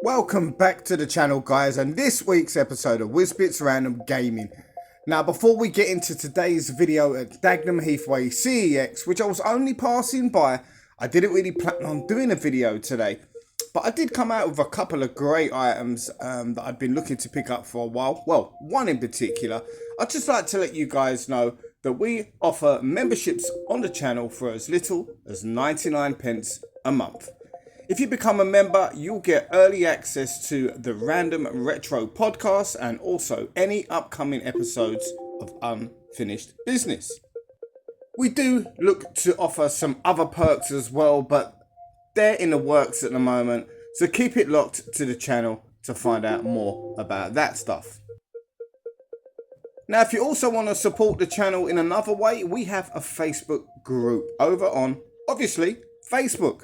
Welcome back to the channel, guys, and this week's episode of Whizbits Random Gaming. Now, before we get into today's video at Dagenham Heathway CEX, which I was only passing by, I didn't really plan on doing a video today, but I did come out with a couple of great items that I've been looking to pick up for a while. Well, one in particular. I'd just like to let you guys know that we offer memberships on the channel for as little as 99 pence a month. If you become a member, you'll get early access to the Random Retro podcast and also any upcoming episodes of Unfinished Business. We do look to offer some other perks as well, but they're in the works at the moment, so keep it locked to the channel to find out more about that stuff. Now, if you also want to support the channel in another way, we have a Facebook group over on, obviously, Facebook.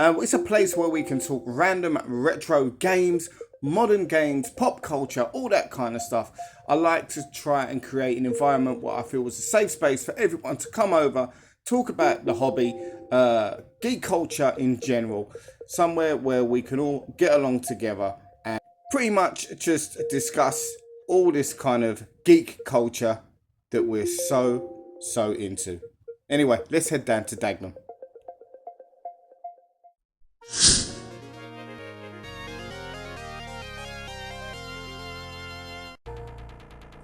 It's a place where we can talk random retro games, modern games, pop culture, all that kind of stuff. I like to try and create an environment where I feel is a safe space for everyone to come over, talk about the hobby, geek culture in general, somewhere where we can all get along together and pretty much just discuss all this kind of geek culture that we're so into. Anyway, let's head down to Dagenham.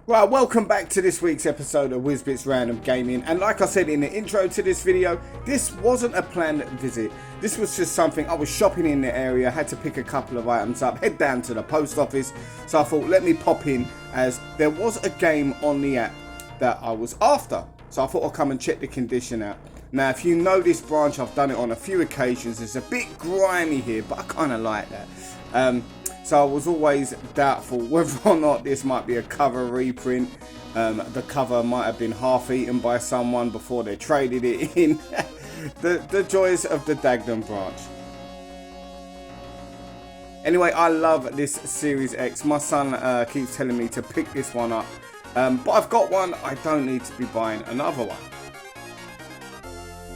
Right, welcome back to this week's episode of Whizbits Random Gaming, and like I said in the intro to this video, this wasn't a planned visit. This was just something, I was shopping in the area, had to pick a couple of items up, head down to the post office, so I thought let me pop in as there was a game on the app that I was after, so I thought I'll come and check the condition out. Now, if you know this branch, I've done it on a few occasions. It's a bit grimy here, but I kind of like that. So I was always doubtful whether or not this might be a cover reprint. The cover might have been half eaten by someone before they traded it in. the joys of the Dagenham branch. Anyway, I love this Series X. My son keeps telling me to pick this one up. But I've got one. I don't need to be buying another one.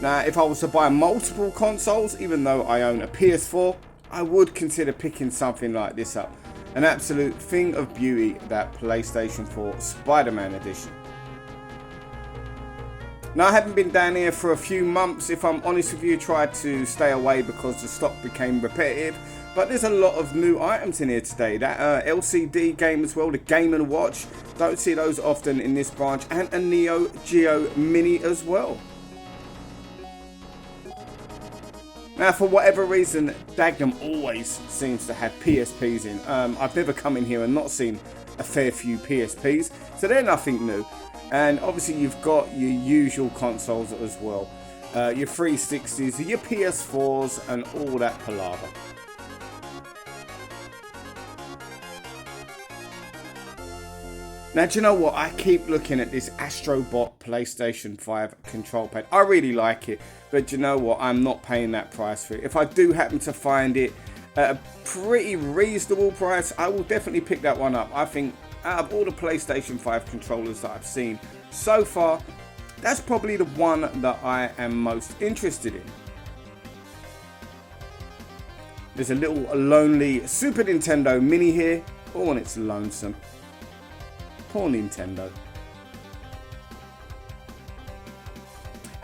Now, if I was to buy multiple consoles, even though I own a PS4, I would consider picking something like this up. An absolute thing of beauty, that PlayStation 4 Spider-Man edition. Now, I haven't been down here for a few months, if I'm honest with you. Tried to stay away because the stock became repetitive. But there's a lot of new items in here today. That LCD game as well, the Game & Watch. Don't see those often in this branch. And a Neo Geo Mini as well. Now, for whatever reason, Dagenham always seems to have PSPs in. I've never come in here and not seen a fair few PSPs, so they're nothing new. And obviously you've got your usual consoles as well. Your 360s, your PS4s and all that palaver. Now, do you know what? I keep looking at this Astrobot PlayStation 5 control pad. I really like it, but do you know what? I'm not paying that price for it. If I do happen to find it at a pretty reasonable price, I will definitely pick that one up. I think out of all the PlayStation 5 controllers that I've seen so far, that's probably the one that I am most interested in. There's a little lonely Super Nintendo Mini here. Oh, and it's lonesome. Poor Nintendo.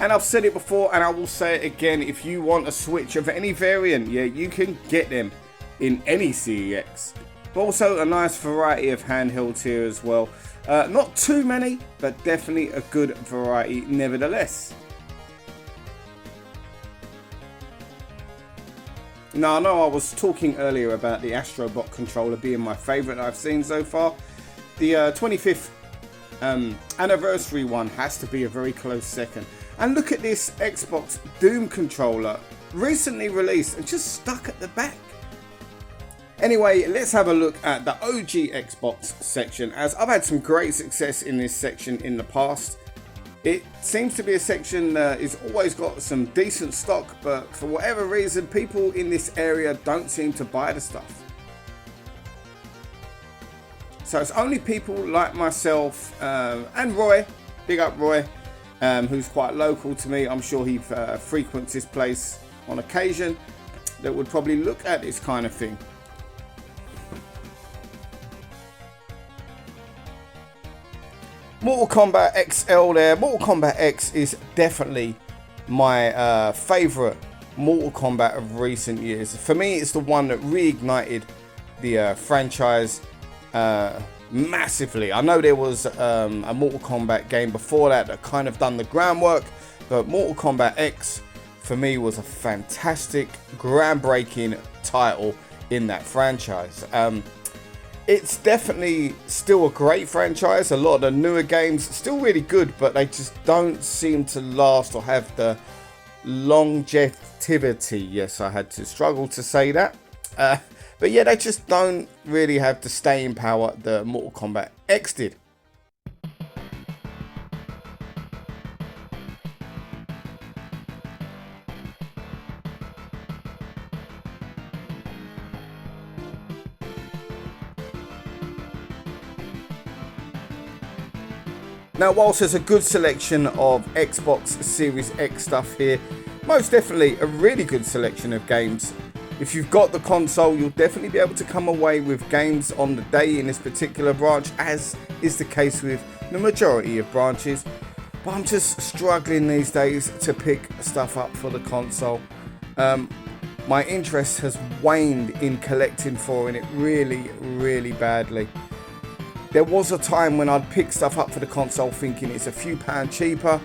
And I've said it before and I will say it again, if you want a Switch of any variant, yeah, you can get them in any CEX. But also a nice variety of handhelds here as well. Not too many, but definitely a good variety nevertheless. Now, I know I was talking earlier about the Astrobot controller being my favourite I've seen so far. The 25th anniversary one has to be a very close second. And look at this Xbox Doom controller, recently released and just stuck at the back. Anyway, let's have a look at the OG Xbox section, as I've had some great success in this section in the past. It seems to be a section that has always got some decent stock, but for whatever reason, people in this area don't seem to buy the stuff. So it's only people like myself and Roy, big up Roy, who's quite local to me. I'm sure he frequents this place on occasion, that would probably look at this kind of thing. Mortal Kombat XL there. Mortal Kombat X is definitely my favourite Mortal Kombat of recent years. For me, it's the one that reignited the franchise massively. I know there was a Mortal Kombat game before that kind of done the groundwork, but Mortal Kombat X for me was a fantastic, groundbreaking title in that franchise. It's definitely still a great franchise. A lot of the newer games still really good, but they just don't seem to last or have the longevity. Yes, I had to struggle to say that. But yeah, they just don't really have the staying power that Mortal Kombat X did. Now, whilst there's a good selection of Xbox Series X stuff here, most definitely a really good selection of games. If you've got the console, you'll definitely be able to come away with games on the day in this particular branch, as is the case with the majority of branches. But I'm just struggling these days to pick stuff up for the console. My interest has waned in collecting for it really badly. There was a time when I'd pick stuff up for the console thinking it's a few pounds cheaper.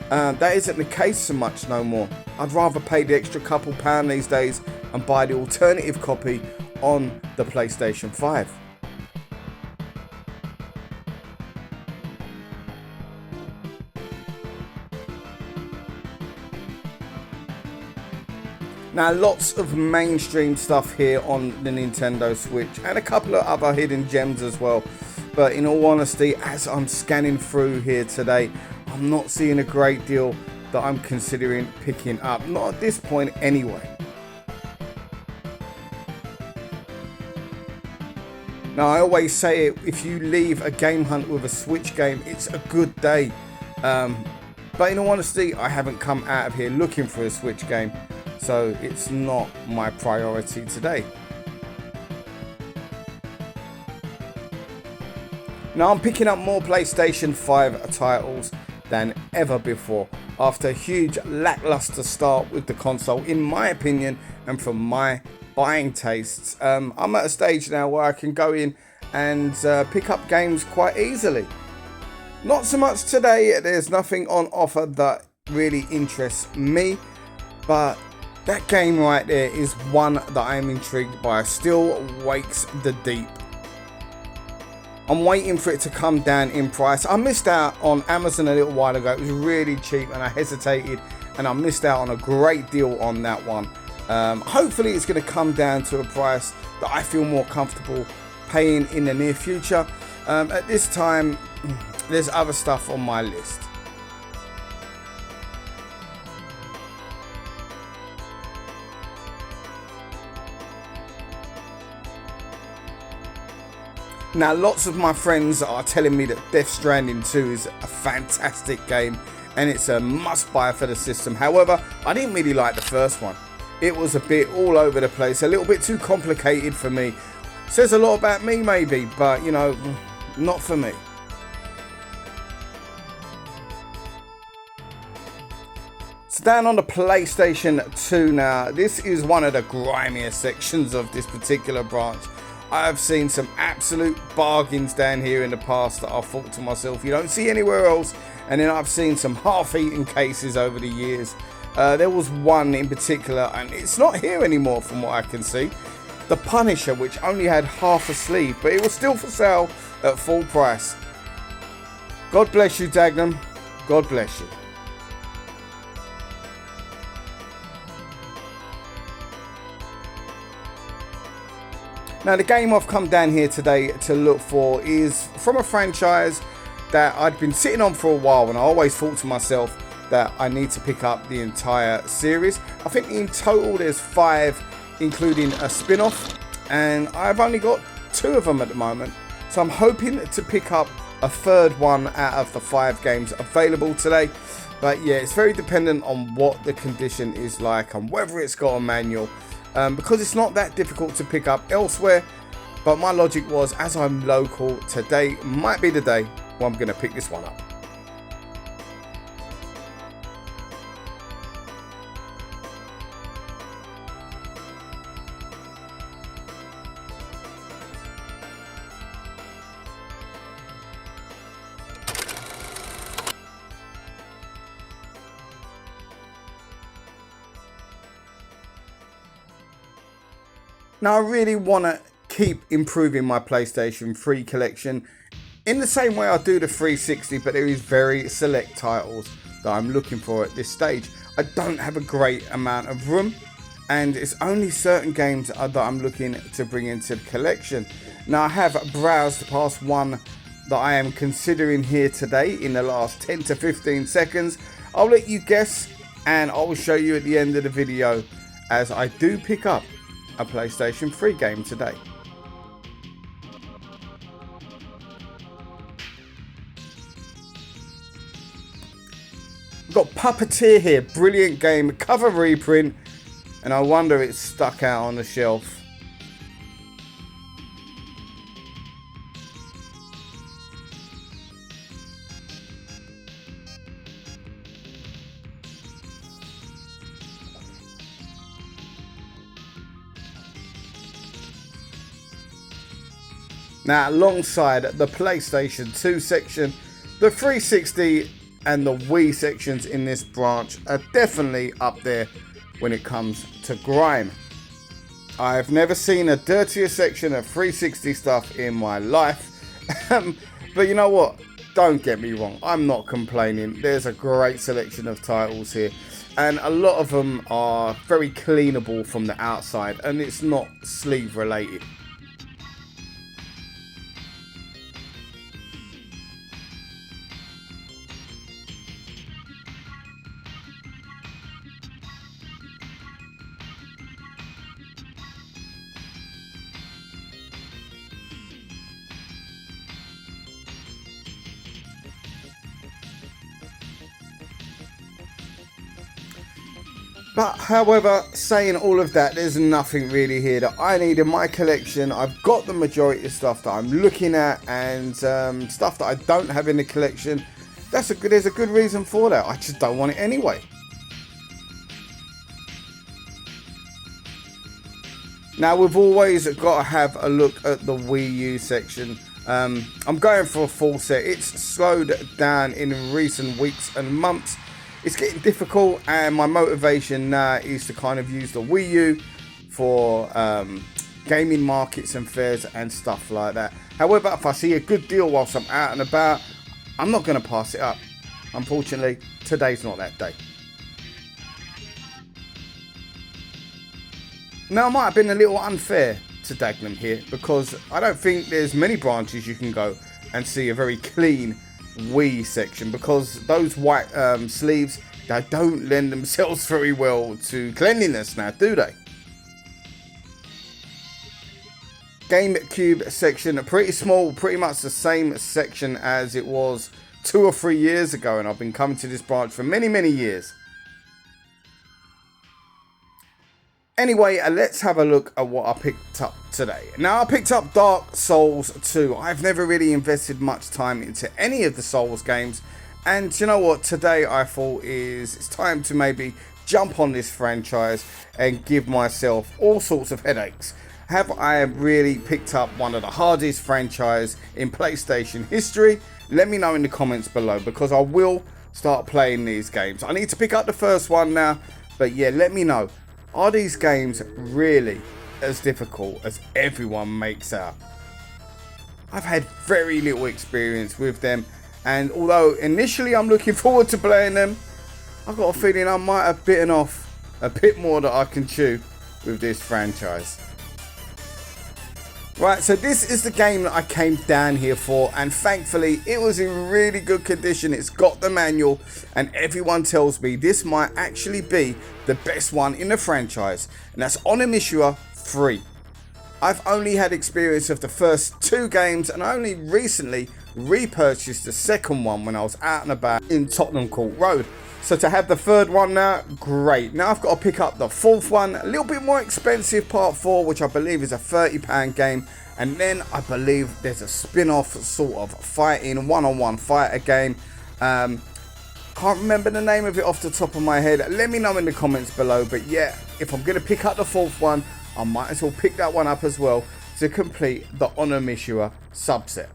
That isn't the case so much no more. I'd rather pay the extra couple pound these days and buy the alternative copy on the PlayStation 5. Now, lots of mainstream stuff here on the Nintendo Switch and a couple of other hidden gems as well. But in all honesty, as I'm scanning through here today, I'm not seeing a great deal that I'm considering picking up. Not at this point anyway. Now, I always say it, if you leave a game hunt with a Switch game, it's a good day. But in all honesty, I haven't come out of here looking for a Switch game, so it's not my priority today. Now, I'm picking up more PlayStation 5 titles than ever before after a huge lackluster start with the console, in my opinion, and from my buying tastes. I'm at a stage now where I can go in and pick up games quite easily. Not so much today. There's nothing on offer that really interests me, but that game right there is one that I'm intrigued by. Still Wakes the Deep. I'm waiting for it to come down in price. I missed out on Amazon a little while ago. It was really cheap and I hesitated, and I missed out on a great deal on that one. Hopefully it's going to come down to a price that I feel more comfortable paying in the near future. At this time, there's other stuff on my list. Now, lots of my friends are telling me that Death Stranding 2 is a fantastic game and it's a must buy for the system. However, I didn't really like the first one. It was a bit all over the place, a little bit too complicated for me. Says a lot about me maybe, but you know, not for me. So down on the PlayStation 2 now, this is one of the grimiest sections of this particular branch. I've seen some absolute bargains down here in the past that I've thought to myself, you don't see anywhere else. And then I've seen some half-eaten cases over the years. There was one in particular, and it's not here anymore from what I can see. The Punisher, which only had half a sleeve, but it was still for sale at full price. God bless you, Dagenham. God bless you. Now, the game I've come down here today to look for is from a franchise that I'd been sitting on for a while, and I always thought to myself that I need to pick up the entire series. I think in total there's 5, including a spin-off, and I've only got 2 of them at the moment. So I'm hoping to pick up a 3rd one out of the 5 games available today. But yeah, it's very dependent on what the condition is like and whether it's got a manual. Because it's not that difficult to pick up elsewhere, but my logic was, as I'm local, today might be the day well, I'm going to pick this one up. Now, I really want to keep improving my PlayStation 3 collection in the same way I do the 360, but there is very select titles that I'm looking for at this stage. I don't have a great amount of room, and it's only certain games that I'm looking to bring into the collection. Now, I have browsed past one that I am considering here today in the last 10 to 15 seconds. I'll let you guess, and I will show you at the end of the video, as I do pick up a PlayStation 3 game today. We've got Puppeteer here, brilliant game, cover reprint, and I wonder it's stuck out on the shelf. Now, alongside the PlayStation 2 section, the 360 and the Wii sections in this branch are definitely up there when it comes to grime. I've never seen a dirtier section of 360 stuff in my life. But you know what? Don't get me wrong, I'm not complaining. There's a great selection of titles here, and a lot of them are very cleanable from the outside, and it's not sleeve related. But however, saying all of that, there's nothing really here that I need in my collection. I've got the majority of stuff that I'm looking at, and stuff that I don't have in the collection. There's a good reason for that. I just don't want it anyway. Now, we've always got to have a look at the Wii U section. I'm going for a full set. It's slowed down in recent weeks and months. It's getting difficult, and my motivation now is to kind of use the Wii U for gaming markets and fairs and stuff like that. However, if I see a good deal whilst I'm out and about, I'm not going to pass it up. Unfortunately, today's not that day. Now, I might have been a little unfair to Dagenham here, because I don't think there's many branches you can go and see a very clean Wii section, because those white sleeves, they don't lend themselves very well to cleanliness now, do they? GameCube section, pretty small, pretty much the same section as it was 2 or 3 years ago, and I've been coming to this branch for many years. Anyway, let's have a look at what I picked up today. Now, I picked up Dark Souls 2. I've never really invested much time into any of the Souls games, and you know what? Today I thought it's time to maybe jump on this franchise and give myself all sorts of headaches. Have I really picked up one of the hardest franchises in PlayStation history? Let me know in the comments below, because I will start playing these games. I need to pick up the first one now, but yeah, let me know. Are these games really as difficult as everyone makes out? I've had very little experience with them, and although initially I'm looking forward to playing them, I've got a feeling I might have bitten off a bit more that I can chew with this franchise. Right, so this is the game that I came down here for, and thankfully it was in really good condition. It's got the manual, and everyone tells me this might actually be the best one in the franchise, and that's Onimusha 3. I've only had experience of the first 2 games, and I only recently repurchased the second one when I was out and about in Tottenham Court Road. So to have the third one now, great. Now I've got to pick up the fourth one, a little bit more expensive, part 4, which I believe is a £30 game. And then I believe there's a spin-off sort of fighting, one-on-one fighter game. Can't remember the name of it off the top of my head. Let me know in the comments below. But yeah, if I'm going to pick up the fourth one, I might as well pick that one up as well to complete the Onomishua subset.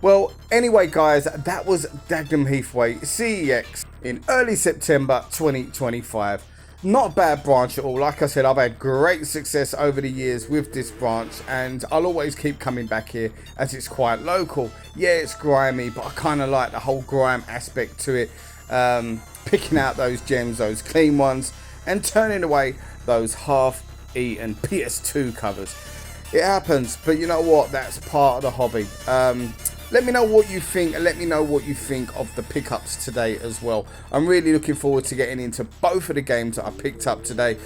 Well, anyway guys, that was Dagenham Heathway CEX in early September 2025. Not a bad branch at all. Like I said, I've had great success over the years with this branch, and I'll always keep coming back here as it's quite local. Yeah, it's grimy, but I kind of like the whole grime aspect to it. Picking out those gems, those clean ones, and turning away those half-eaten PS2 covers. It happens, but you know what? That's part of the hobby. Let me know what you think, and let me know what you think of the pickups today as well. I'm really looking forward to getting into both of the games that I picked up today,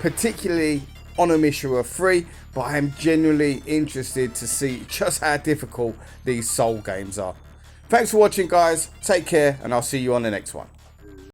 particularly Onomishua 3, but I am genuinely interested to see just how difficult these Soul games are. Thanks for watching guys, take care, and I'll see you on the next one.